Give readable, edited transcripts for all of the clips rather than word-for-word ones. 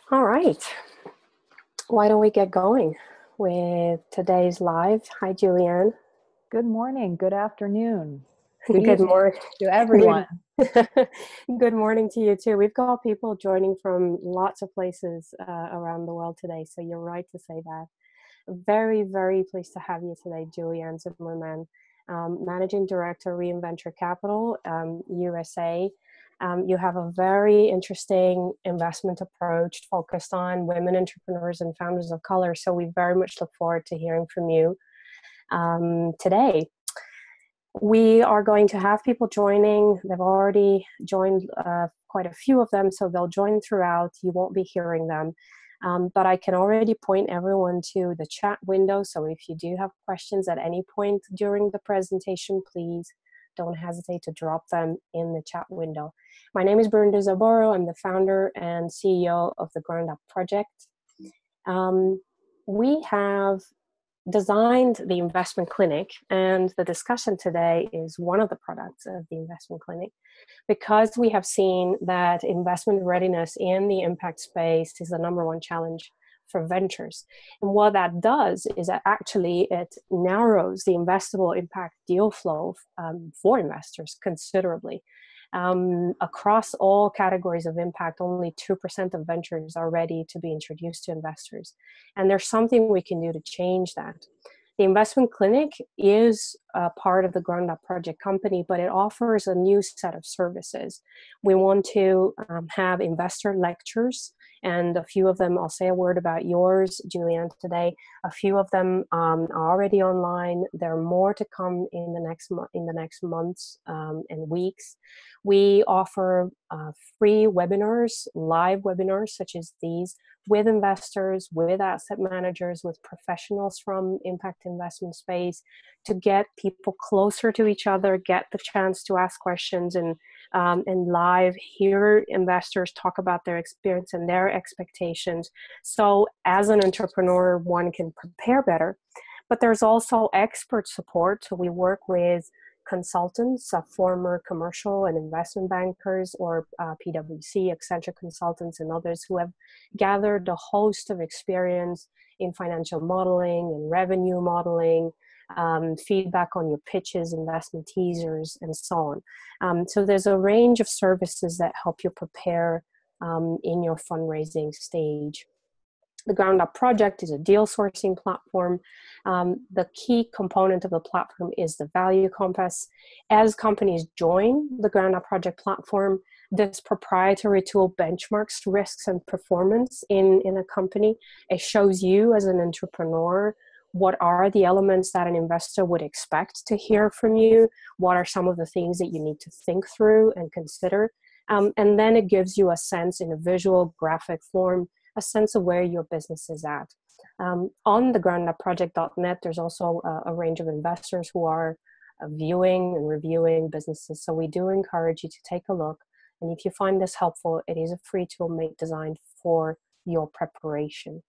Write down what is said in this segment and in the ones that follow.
All right. Why don't we get going with today's live? Hi, Julianne. Good morning, good afternoon, good Good evening morning. to everyone. Good. Good morning to you too. We've got people joining from lots of places around the world today, so you're right to say that. Very, very pleased to have you today, Julianne Zimmerman, Managing Director of Reinventure Capital, USA. You have a very interesting investment approach focused on women entrepreneurs and founders of color. So we very much look forward to hearing from you today. We are going to have people joining. They've already joined, quite a few of them, so they'll join throughout. You won't be hearing them. But I can already point everyone to the chat window. So if you do have questions at any point during the presentation, please don't hesitate to drop them in the chat window. My name is Brindusa Burrows. I'm the founder and CEO of the Ground Up Project. We have designed the investment clinic, and the discussion today is one of the products of the investment clinic, because we have seen that investment readiness in the impact space is the number one challenge for ventures. And what that does is that actually it narrows the investable impact deal flow for investors considerably. Across all categories of impact, only 2% of ventures are ready to be introduced to investors. And there's something we can do to change that. The investment clinic is a part of the Ground Up Project company, but it offers a new set of services. We want to have investor lectures, and a few of them, I'll say a word about yours, Julianne, today. A few of them are already online. There are more to come in the next months and weeks. We offer free webinars, live webinars such as these, with investors, with asset managers, with professionals from impact investment space, to get people closer to each other, get the chance to ask questions, and live hear investors talk about their experience and their expectations. So as an entrepreneur, one can prepare better. But there's also expert support. So we work with consultants, former commercial and investment bankers, or PwC, Accenture consultants, and others who have gathered a host of experience in financial modeling and revenue modeling, feedback on your pitches, investment teasers, and so on. So there's a range of services that help you prepare in your fundraising stage. The Ground Up Project is a deal sourcing platform. The key component of the platform is the value compass. As companies join the Ground Up Project platform, this proprietary tool benchmarks risks and performance in a company. It shows you as an entrepreneur what are the elements that an investor would expect to hear from you, what are some of the things that you need to think through and consider. And then it gives you a sense in a visual graphic form, a sense of where your business is at. On the groundupproject.net, there's also a range of investors who are viewing and reviewing businesses. So we do encourage you to take a look. And if you find this helpful, it is a free tool designed for your preparation.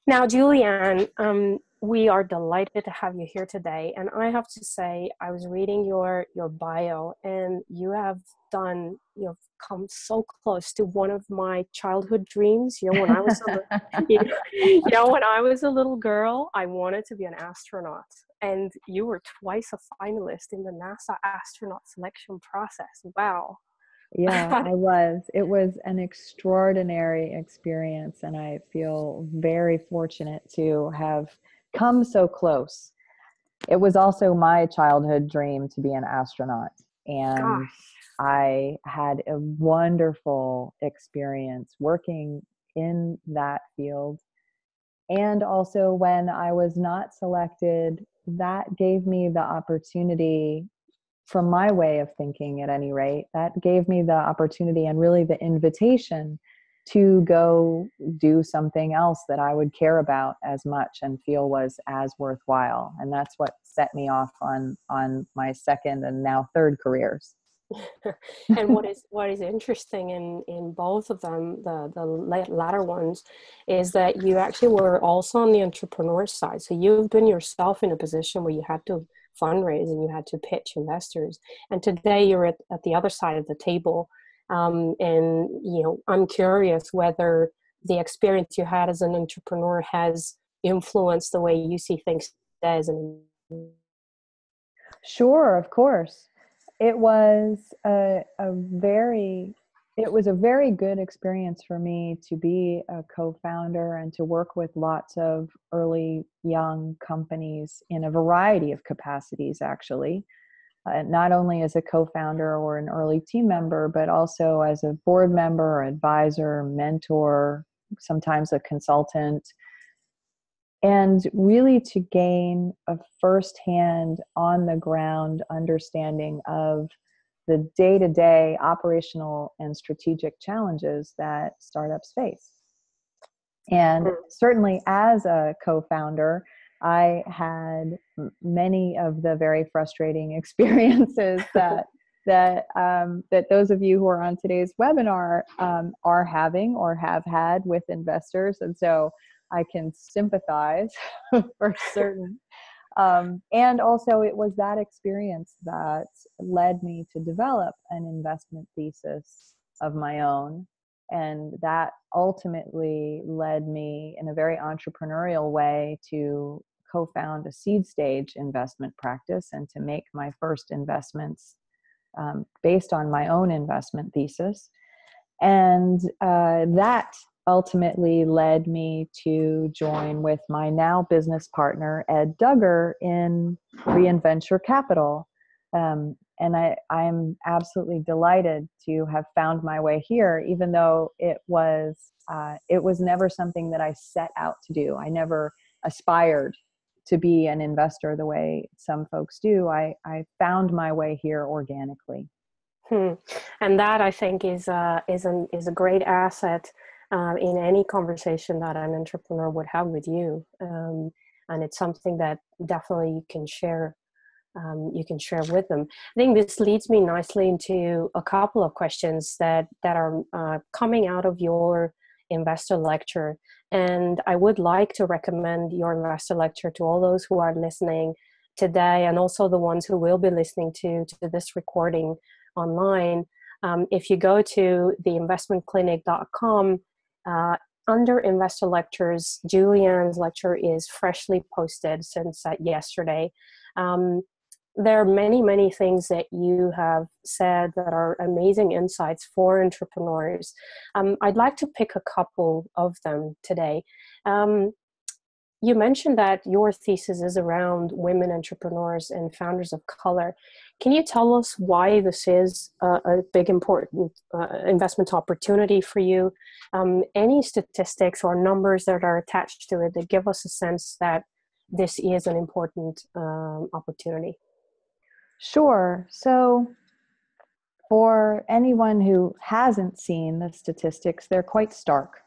Now, Julianne, we are delighted to have you here today. And I have to say, I was reading your bio, and you've come so close to one of my childhood dreams. When I was when I was a little girl, I wanted to be an astronaut. And you were twice a finalist in the NASA astronaut selection process. Wow. Yeah, I was. It was an extraordinary experience, and I feel very fortunate to have come so close. It was also my childhood dream to be an astronaut, and Gosh. I had a wonderful experience working in that field. And also, when I was not selected, that gave me the opportunity, from my way of thinking at any rate, that gave me the opportunity and really the invitation to go do something else that I would care about as much and feel was as worthwhile. And that's what set me off on my second and now third careers. And what is interesting in both of them, the latter ones, is that you actually were also on the entrepreneur side. So you've been yourself in a position where you had to fundraise and you had to pitch investors. And today you're at the other side of the table, And I'm curious whether the experience you had as an entrepreneur has influenced the way you see things as an. Sure, of course. It was it was a very good experience for me to be a co-founder and to work with lots of early young companies in a variety of capacities, actually. Not only as a co-founder or an early team member, but also as a board member, advisor, mentor, sometimes a consultant, and really to gain a firsthand, on the ground understanding of the day-to-day operational and strategic challenges that startups face. And certainly as a co-founder, I had many of the very frustrating experiences that those of you who are on today's webinar are having or have had with investors. And so I can sympathize for certain. And also it was that experience that led me to develop an investment thesis of my own. And that ultimately led me in a very entrepreneurial way to co-found a seed stage investment practice and to make my first investments based on my own investment thesis. And that ultimately led me to join with my now business partner, Ed Duggar, in Reinventure Capital. And I'm absolutely delighted to have found my way here, even though it was never something that I set out to do. I never aspired to be an investor the way some folks do. I found my way here organically. And that, I think, is a great asset in any conversation that an entrepreneur would have with you, and it's something that definitely you can share. You can share with them. I think this leads me nicely into a couple of questions that are coming out of your investor lecture, and I would like to recommend your investor lecture to all those who are listening today, and also the ones who will be listening to this recording online. If you go to theinvestmentclinic.com, under investor lectures, Julianne's lecture is freshly posted since yesterday. There are many, many things that you have said that are amazing insights for entrepreneurs. I'd like to pick a couple of them today. You mentioned that your thesis is around women entrepreneurs and founders of color. Can you tell us why this is a big, important investment opportunity for you? Any statistics or numbers that are attached to it that give us a sense that this is an important opportunity? Sure. So for anyone who hasn't seen the statistics, they're quite stark.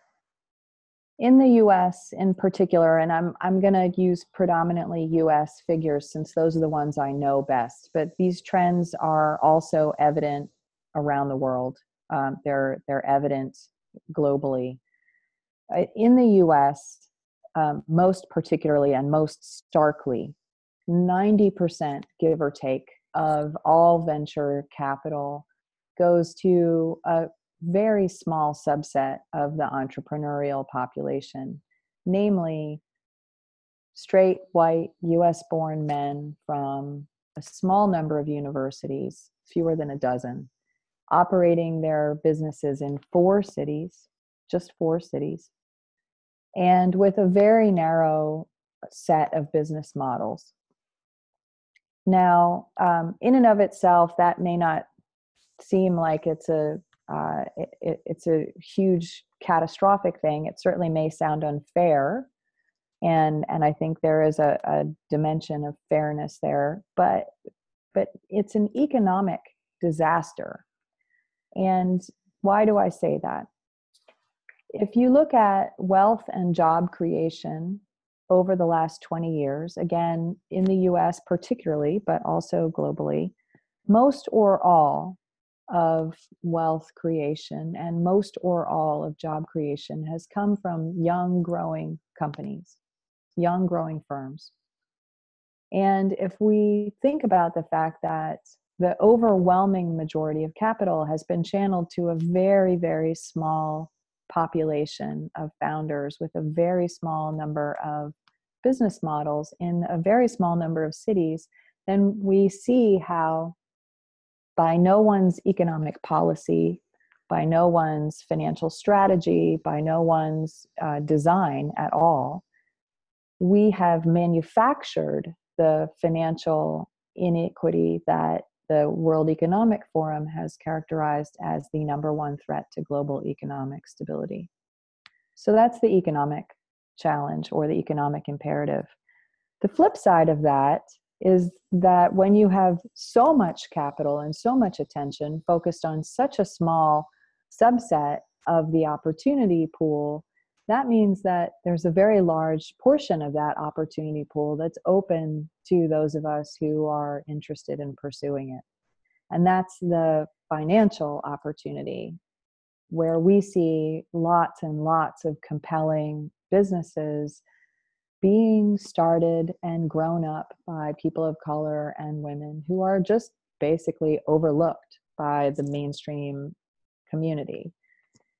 In the US in particular, and I'm going to use predominantly US figures since those are the ones I know best, but these trends are also evident around the world. They're evident globally. In the US, most particularly and most starkly, 90%, give or take, of all venture capital goes to a very small subset of the entrepreneurial population, namely straight, white, US-born men from a small number of universities, fewer than a dozen, operating their businesses in 4 cities, just 4 cities, and with a very narrow set of business models. Now, in and of itself, that may not seem like it's a huge catastrophic thing. It certainly may sound unfair, and I think there is a dimension of fairness there, but it's an economic disaster. And why do I say that? If you look at wealth and job creation over the last 20 years, again, in the US particularly, but also globally, most or all of wealth creation and most or all of job creation has come from young growing companies, young growing firms. And if we think about the fact that the overwhelming majority of capital has been channeled to a very, very small population of founders with a very small number of business models in a very small number of cities, then we see how by no one's economic policy, by no one's financial strategy, by no one's design at all, we have manufactured the financial inequity that the World Economic Forum has characterized as the number one threat to global economic stability. So that's the economic challenge or the economic imperative. The flip side of that is that when you have so much capital and so much attention focused on such a small subset of the opportunity pool, that means that there's a very large portion of that opportunity pool that's open to those of us who are interested in pursuing it. And that's the financial opportunity, where we see lots and lots of compelling businesses being started and grown up by people of color and women who are just basically overlooked by the mainstream community.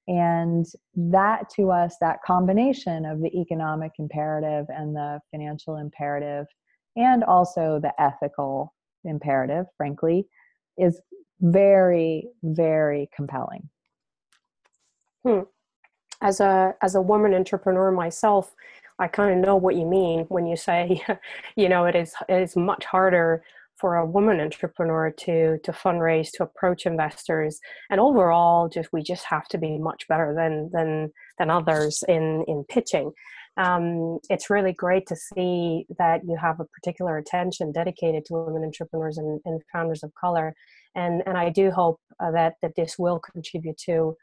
And that, to us, that combination of the economic imperative and the financial imperative, and also the ethical imperative, frankly, is very, very compelling. As a woman entrepreneur myself, I kind of know what you mean when you say, it is much harder for a woman entrepreneur to fundraise, to approach investors, and overall, we just have to be much better than others in pitching. It's really great to see that you have a particular attention dedicated to women entrepreneurs and founders of color, and I do hope that this will contribute to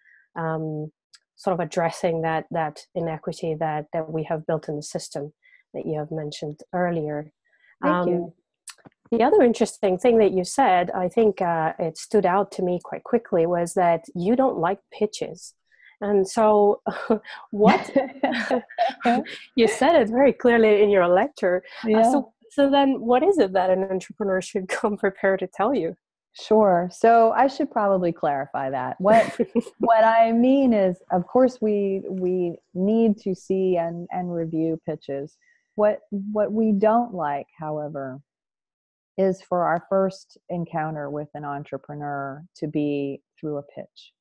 sort of addressing that inequity that we have built in the system that you have mentioned earlier. Thank you. The other interesting thing that you said, I think it stood out to me quite quickly, was that you don't like pitches. And so what, you said it very clearly in your lecture. Yeah. So then what is it that an entrepreneur should come prepared to tell you? Sure. So I should probably clarify that. What I mean is, of course, we need to see and review pitches. What we don't like, however, is for our first encounter with an entrepreneur to be through a pitch,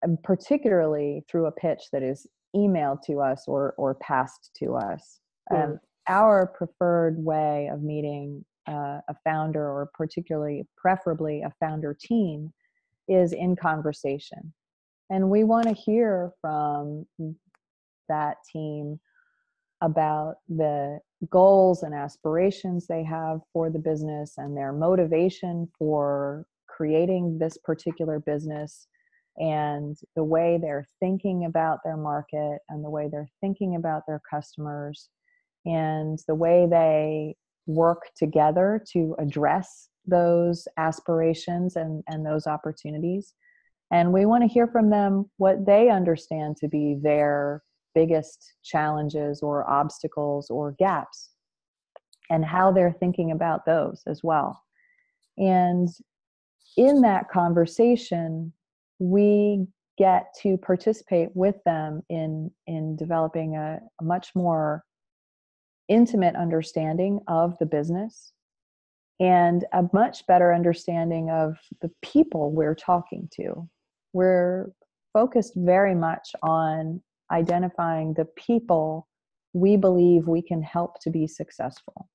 and particularly through a pitch that is emailed to us or passed to us. Our preferred way of meeting a founder, or preferably a founder team, is in conversation. And we want to hear from that team about the goals and aspirations they have for the business and their motivation for creating this particular business, and the way they're thinking about their market and the way they're thinking about their customers and the way they work together to address those aspirations and those opportunities. And we want to hear from them what they understand to be their biggest challenges or obstacles or gaps, and how they're thinking about those as well. And in that conversation, we get to participate with them in developing a much more intimate understanding of the business and a much better understanding of the people we're talking to. We're focused very much on identifying the people we believe we can help to be successful.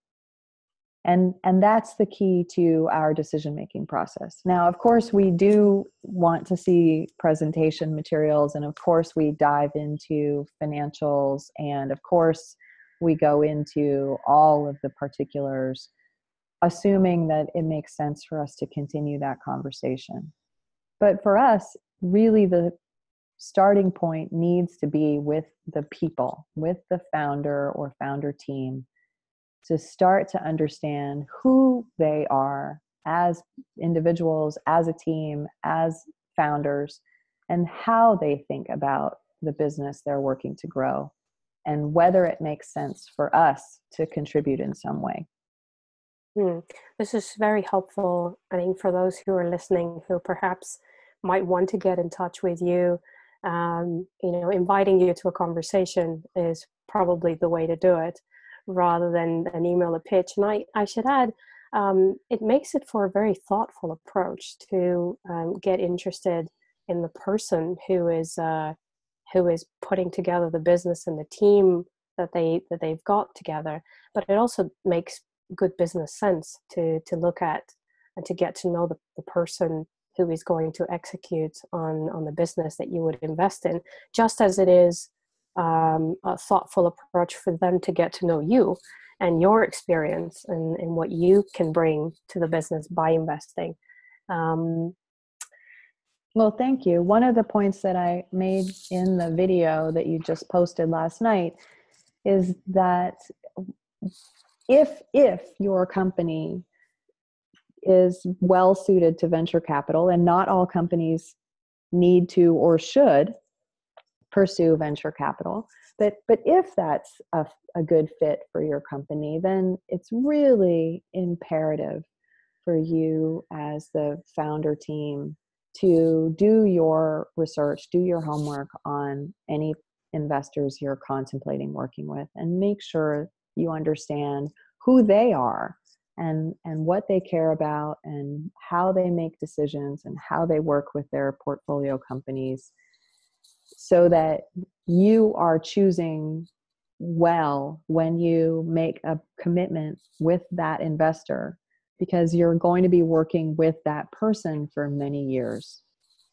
And that's the key to our decision-making process. Now, of course, we do want to see presentation materials, and of course, we dive into financials, and of course, we go into all of the particulars, assuming that it makes sense for us to continue that conversation. But for us, really the starting point needs to be with the people, with the founder or founder team, to start to understand who they are as individuals, as a team, as founders, and how they think about the business they're working to grow, and whether it makes sense for us to contribute in some way. Hmm. This is very helpful, I think, for those who are listening who perhaps might want to get in touch with you. Inviting you to a conversation is probably the way to do it rather than an email a pitch. And I should add, it makes it for a very thoughtful approach to get interested in the person who is putting together the business and the team that they've got together. But it also makes good business sense to look at and to get to know the person who is going to execute on the business that you would invest in, just as it is a thoughtful approach for them to get to know you and your experience and what you can bring to the business by investing. um, Well, thank you. One of the points that I made in the video that you just posted last night is that if your company is well suited to venture capital, and not all companies need to or should pursue venture capital, but if that's a good fit for your company, then it's really imperative for you as the founder team to do your research, do your homework on any investors you're contemplating working with, and make sure you understand who they are and what they care about and how they make decisions and how they work with their portfolio companies, so that you are choosing well when you make a commitment with that investor, because you're going to be working with that person for many years,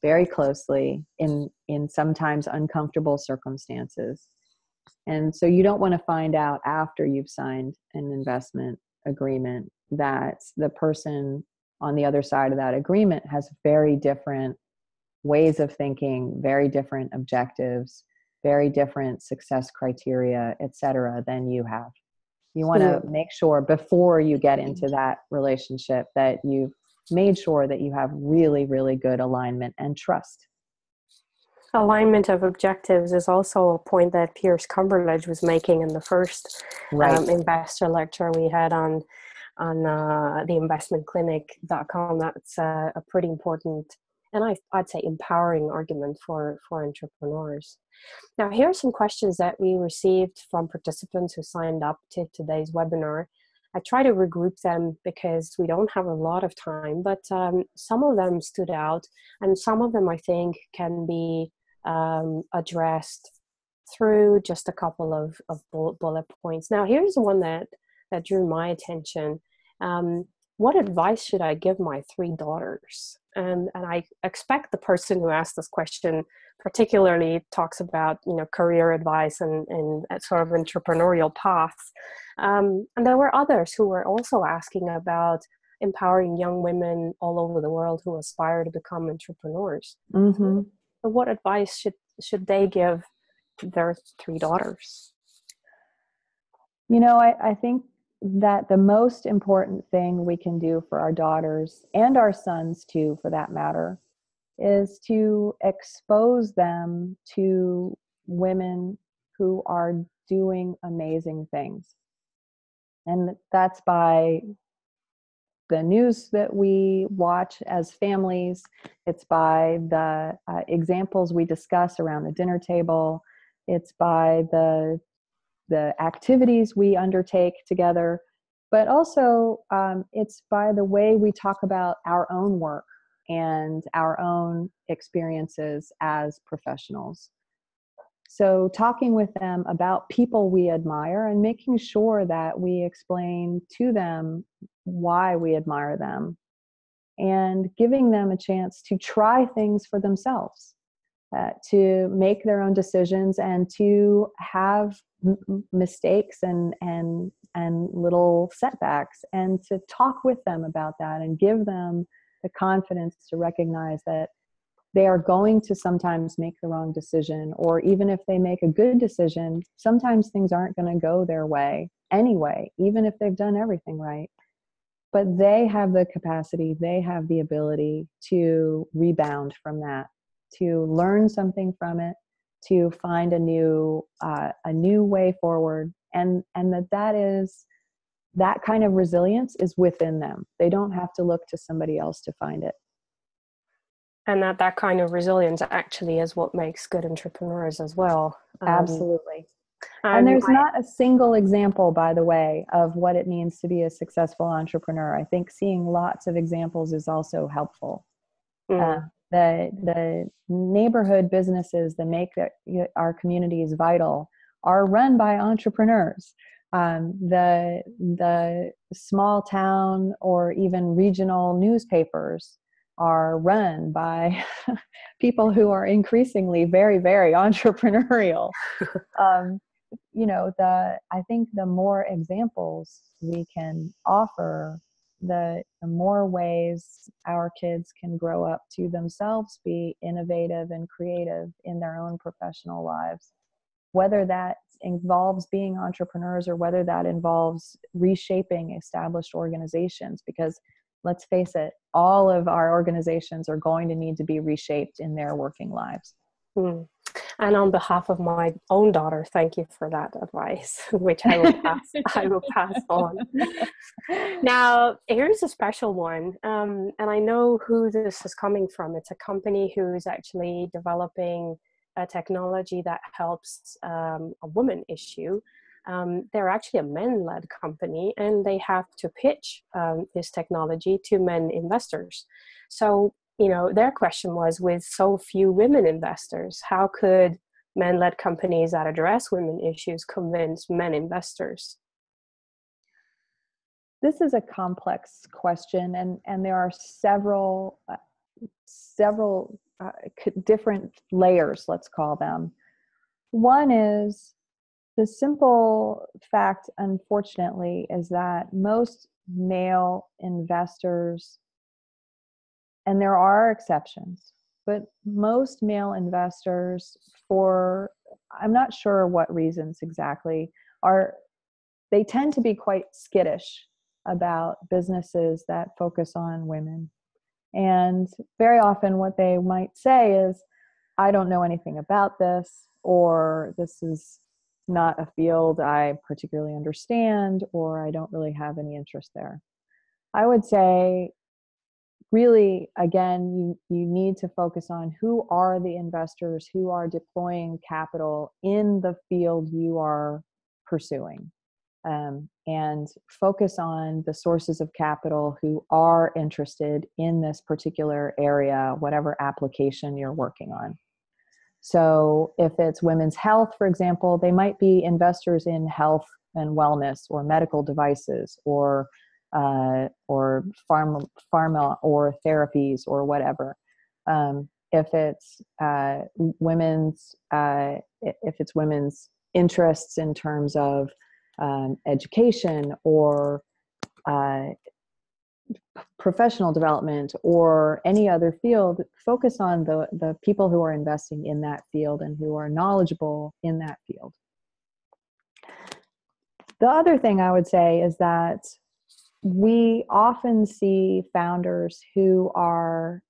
very closely, in sometimes uncomfortable circumstances. And so you don't want to find out after you've signed an investment agreement that the person on the other side of that agreement has very different ways of thinking, very different objectives, very different success criteria, et cetera, than you have. You want to make sure before you get into that relationship that you've made sure that you have really, really good alignment and trust. Alignment of objectives is also a point that Piers Cumberledge was making in the first investor lecture we had on the investmentclinic.com. That's a pretty important, and I'd say empowering argument for entrepreneurs. Now, here are some questions that we received from participants who signed up to today's webinar. I try to regroup them because we don't have a lot of time, but some of them stood out, and some of them I think can be addressed through just a couple of bullet points. Now, here's one that drew my attention. What advice should I give my 3 daughters? And I expect the person who asked this question particularly talks about, career advice and sort of entrepreneurial paths. And there were others who were also asking about empowering young women all over the world who aspire to become entrepreneurs. Mm-hmm. So what advice should they give their 3 daughters? I think that the most important thing we can do for our daughters, and our sons too, for that matter, is to expose them to women who are doing amazing things. And that's by the news that we watch as families. It's by the examples we discuss around the dinner table. It's by the activities we undertake together, but also it's by the way we talk about our own work and our own experiences as professionals. So talking with them about people we admire and making sure that we explain to them why we admire them, and giving them a chance to try things for themselves, to make their own decisions and to have mistakes and little setbacks, and to talk with them about that and give them the confidence to recognize that they are going to sometimes make the wrong decision, or even if they make a good decision, sometimes things aren't going to go their way anyway, even if they've done everything right. But they have the capacity, they have the ability to rebound from that, to learn something from it, to find a new way forward, and that is that kind of resilience is within them. They don't have to look to somebody else to find it. And that kind of resilience actually is what makes good entrepreneurs as well. Absolutely. And there's not a single example, by the way, of what it means to be a successful entrepreneur. I think seeing lots of examples is also helpful. The neighborhood businesses that make our communities vital are run by entrepreneurs. The small town or even regional newspapers are run by people who are increasingly very, very entrepreneurial. I think the more examples we can offer, the more ways our kids can grow up to themselves be innovative and creative in their own professional lives, whether that involves being entrepreneurs or whether that involves reshaping established organizations, because let's face it, all of our organizations are going to need to be reshaped in their working lives. And on behalf of my own daughter, thank you for that advice, which I will pass on. Now, here's a special one. And I know who this is coming from. It's a company who's actually developing a technology that helps a woman issue. They're actually a men-led company, and they have to pitch this technology to men investors. So, their question was, with so few women investors, how could men-led companies that address women issues convince men investors? This is a complex question, and there are several different layers, let's call them. One is the simple fact, unfortunately, is that most male investors, and there are exceptions, but most male investors, for I'm not sure what reasons exactly, they tend to be quite skittish about businesses that focus on women. And very often what they might say is, I don't know anything about this, or this is not a field I particularly understand, or I don't really have any interest there. I would say, really, again, you need to focus on who are the investors who are deploying capital in the field you are pursuing. And focus on the sources of capital who are interested in this particular area, whatever application you're working on. So if it's women's health, for example, they might be investors in health and wellness or medical devices or pharma or therapies or whatever. If it's women's interests in terms of education or professional development or any other field, focus on the people who are investing in that field and who are knowledgeable in that field. The other thing I would say is that we often see founders who are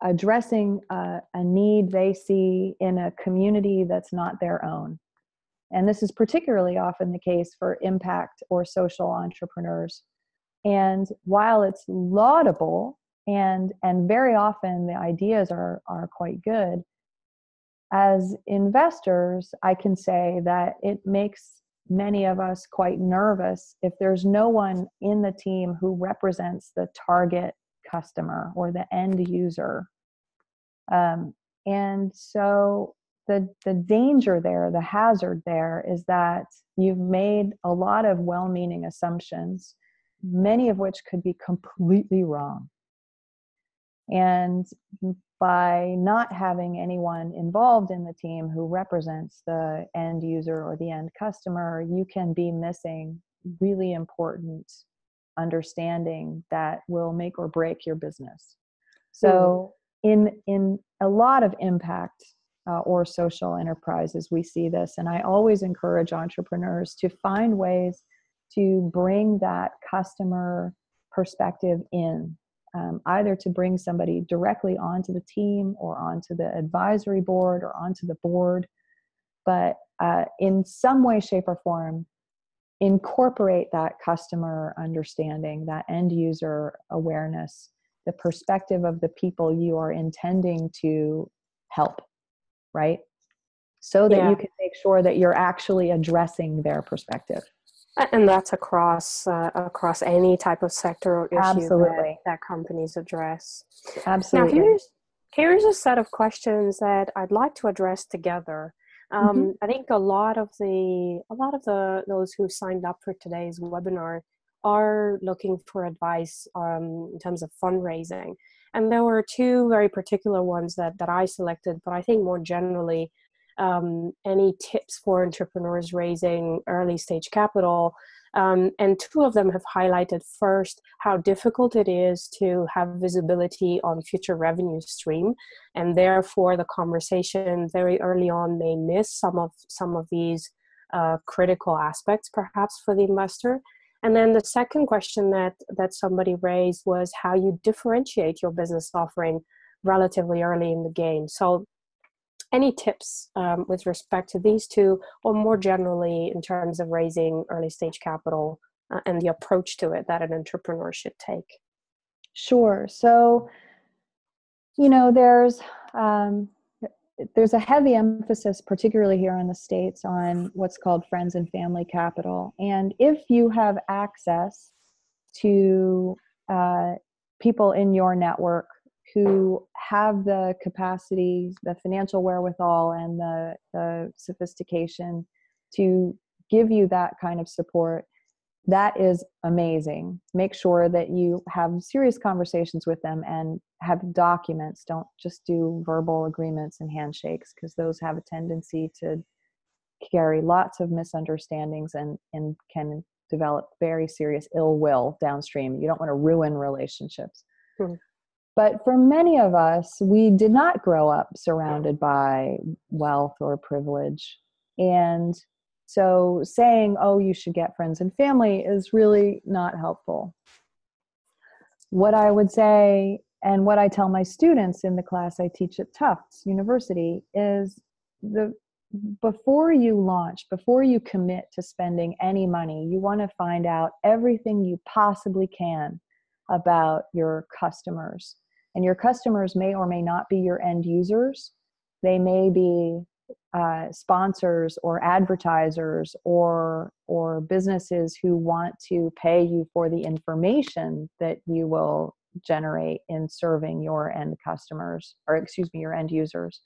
addressing a need they see in a community that's not their own. And this is particularly often the case for impact or social entrepreneurs. And while it's laudable and very often the ideas are quite good, as investors, I can say that it makes many of us quite nervous if there's no one in the team who represents the target customer or the end user. And so the danger there, the hazard there, is that you've made a lot of well-meaning assumptions, many of which could be completely wrong. And by not having anyone involved in the team who represents the end user or the end customer, you can be missing really important understanding that will make or break your business. So in a lot of impact or social enterprises, we see this. And I always encourage entrepreneurs to find ways to bring that customer perspective in, either to bring somebody directly onto the team or onto the advisory board or onto the board. But in some way, shape, or form, incorporate that customer understanding, that end user awareness, the perspective of the people you are intending to help, right? So that you Yeah. can make sure that you're actually addressing their perspective. And that's across any type of sector or issue Absolutely. that companies address. Now, Absolutely. here's a set of questions that I'd like to address together. Mhm. I think a lot of those who signed up for today's webinar are looking for advice in terms of fundraising, and there were two very particular ones that I selected. But I think more generally, any tips for entrepreneurs raising early stage capital. And two of them have highlighted first how difficult it is to have visibility on future revenue stream, and therefore the conversation very early on may miss some of these critical aspects, perhaps for the investor. And then the second question that somebody raised was how you differentiate your business offering relatively early in the game. So any tips with respect to these two, or more generally in terms of raising early stage capital and the approach to it that an entrepreneur should take? Sure. So, there's a heavy emphasis, particularly here in the States, on what's called friends and family capital. And if you have access to people in your network who have the capacity, the financial wherewithal, and the sophistication to give you that kind of support, that is amazing. Make sure that you have serious conversations with them and have documents. Don't just do verbal agreements and handshakes, because those have a tendency to carry lots of misunderstandings and can develop very serious ill will downstream. You don't want to ruin relationships. Hmm. But for many of us, we did not grow up surrounded by wealth or privilege. And so saying, oh, you should get friends and family is really not helpful. What I would say, and what I tell my students in the class I teach at Tufts University, is before you launch, before you commit to spending any money, you want to find out everything you possibly can about your customers. And your customers may or may not be your end users. They may be sponsors or advertisers or businesses who want to pay you for the information that you will generate in serving your end customers, or excuse me, your end users.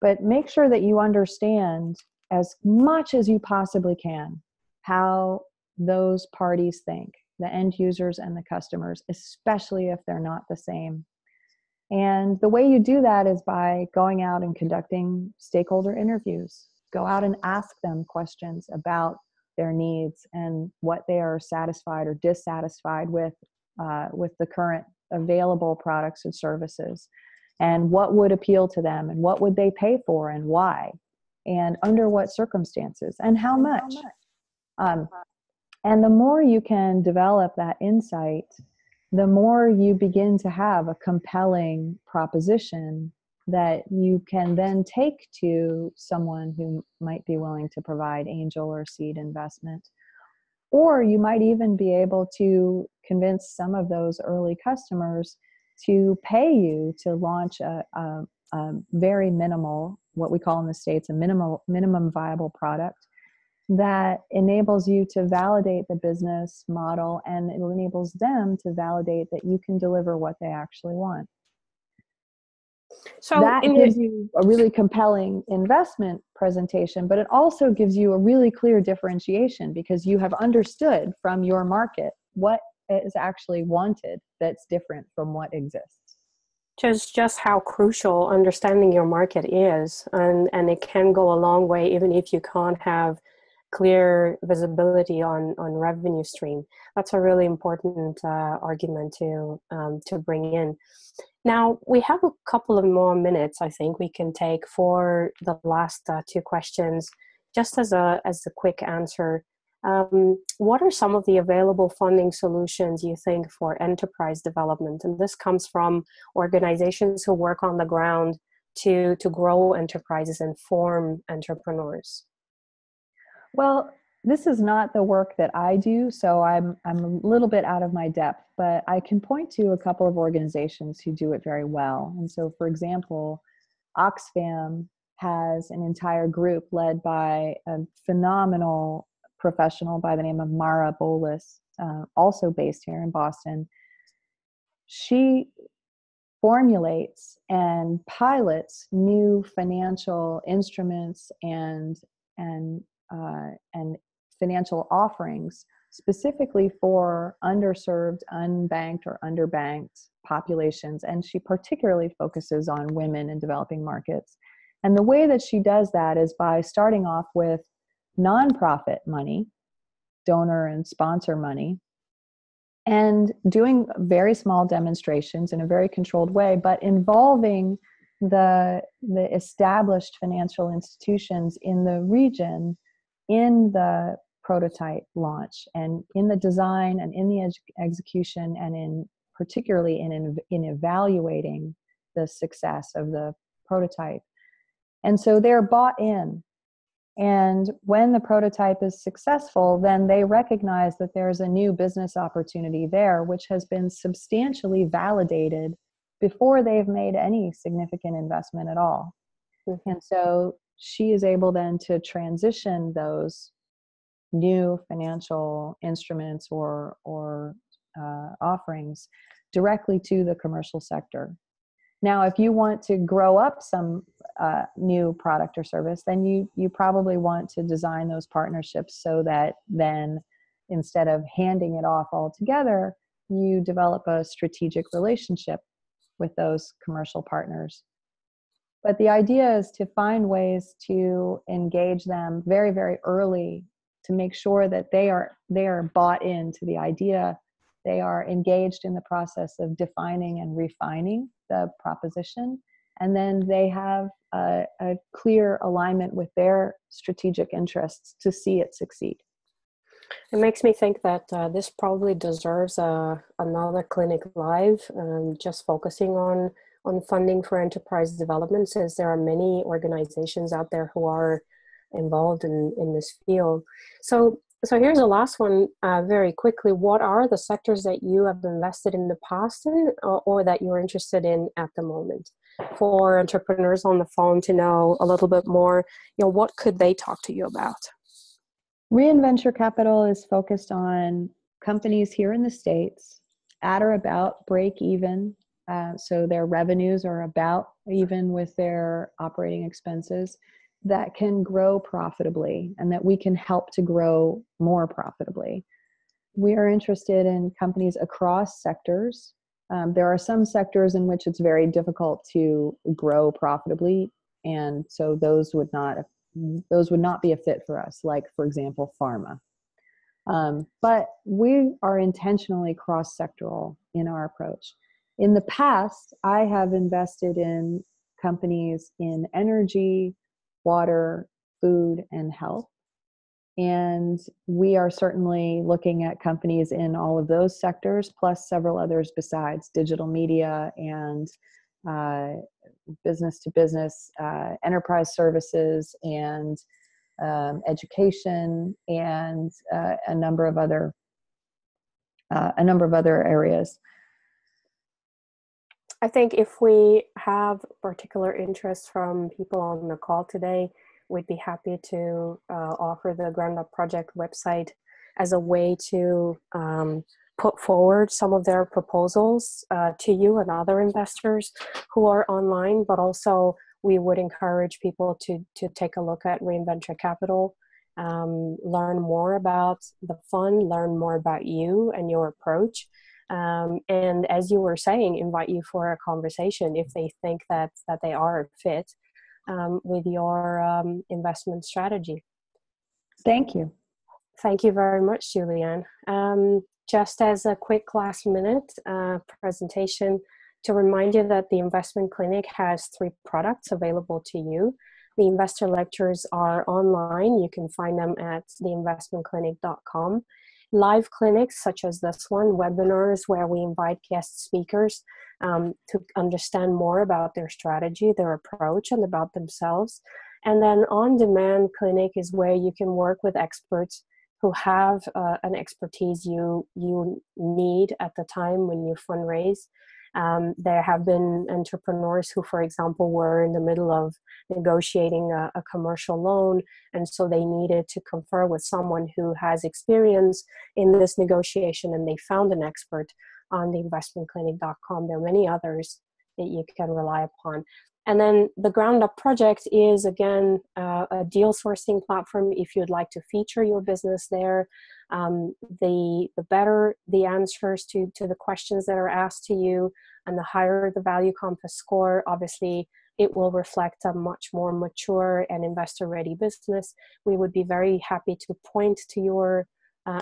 But make sure that you understand as much as you possibly can how those parties think, the end users and the customers, especially if they're not the same. And the way you do that is by going out and conducting stakeholder interviews. Go out and ask them questions about their needs and what they are satisfied or dissatisfied with the current available products and services, and what would appeal to them, and what would they pay for, and why, and under what circumstances, and how much. And the more you can develop that insight, the more you begin to have a compelling proposition that you can then take to someone who might be willing to provide angel or seed investment. Or you might even be able to convince some of those early customers to pay you to launch a very minimal, what we call in the States, a minimum viable product that enables you to validate the business model, and it enables them to validate that you can deliver what they actually want. So that gives you a really compelling investment presentation, but it also gives you a really clear differentiation, because you have understood from your market what is actually wanted that's different from what exists. Just how crucial understanding your market is, and it can go a long way even if you can't have clear visibility on revenue stream. That's a really important argument to bring in. Now, we have a couple of more minutes, I think, we can take for the last two questions. Just as a quick answer, what are some of the available funding solutions you think for enterprise development? And this comes from organizations who work on the ground to grow enterprises and form entrepreneurs. Well, This is not the work that I do, so I'm a little bit out of my depth, but I can point to a couple of organizations who do it very well. And so, for example, Oxfam has an entire group led by a phenomenal professional by the name of Mara Bolas, also based here in Boston. She formulates and pilots new financial instruments and financial offerings specifically for underserved, unbanked, or underbanked populations. And she particularly focuses on women in developing markets. And the way that she does that is by starting off with nonprofit money, donor and sponsor money, and doing very small demonstrations in a very controlled way, but involving the established financial institutions in the region in the prototype launch and in the design and in the execution and in particularly in evaluating the success of the prototype. And so they're bought in. And when the prototype is successful, then they recognize that there's a new business opportunity there, which has been substantially validated before they've made any significant investment at all. Mm-hmm. And so she is able then to transition those new financial instruments or offerings directly to the commercial sector. Now, if you want to grow up some new product or service, then you probably want to design those partnerships so that then instead of handing it off altogether, you develop a strategic relationship with those commercial partners. But the idea is to find ways to engage them very, very early to make sure that they are bought into the idea. They are engaged in the process of defining and refining the proposition, and then they have a clear alignment with their strategic interests to see it succeed. It makes me think that this probably deserves another clinic live, just focusing on funding for enterprise development, since there are many organizations out there who are involved in this field. So here's the last one very quickly. What are the sectors that you have invested in the past in or that you're interested in at the moment? For entrepreneurs on the phone to know a little bit more, what could they talk to you about? Reinventure Capital is focused on companies here in the States at or about break even. So their revenues are about even with their operating expenses, that can grow profitably and that we can help to grow more profitably. We are interested in companies across sectors. There are some sectors in which it's very difficult to grow profitably, and so those would not be a fit for us, like, for example, pharma. But we are intentionally cross-sectoral in our approach. In the past, I have invested in companies in energy, water, food, and health. And we are certainly looking at companies in all of those sectors, plus several others besides: digital media and business-to-business enterprise services and education and a number of other areas. I think if we have particular interest from people on the call today, we'd be happy to offer the Ground Up Project website as a way to put forward some of their proposals to you and other investors who are online. But also, we would encourage people to take a look at Reinventure Capital, learn more about the fund, learn more about you and your approach. And as you were saying, invite you for a conversation if they think that they are a fit with your investment strategy. Thank you. Thank you very much, Julianne. Just as a quick last minute presentation, to remind you that the Investment Clinic has 3 products available to you. The investor lectures are online. You can find them at theinvestmentclinic.com. Live clinics such as this one, webinars where we invite guest speakers to understand more about their strategy, their approach, and about themselves. And then on-demand clinic is where you can work with experts who have an expertise you need at the time when you fundraise. There have been entrepreneurs who, for example, were in the middle of negotiating a commercial loan, and so they needed to confer with someone who has experience in this negotiation, and they found an expert on the investmentclinic.com. There are many others that you can rely upon. And then the Ground Up Project is, again, a deal sourcing platform. If you'd like to feature your business there, the better the answers to the questions that are asked to you, and the higher the Value Compass score, obviously, it will reflect a much more mature and investor-ready business. We would be very happy to point to your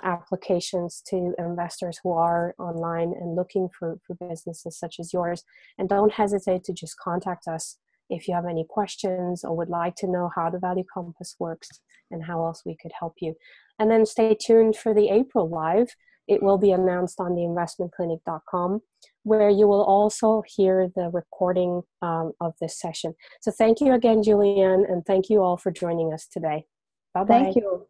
applications to investors who are online and looking for businesses such as yours. And don't hesitate to just contact us if you have any questions or would like to know how the Value Compass works and how else we could help you. And then stay tuned for the April Live. It will be announced on the investmentclinic.com, where you will also hear the recording of this session. So thank you again, Julianne, and thank you all for joining us today. Bye-bye. Thank you.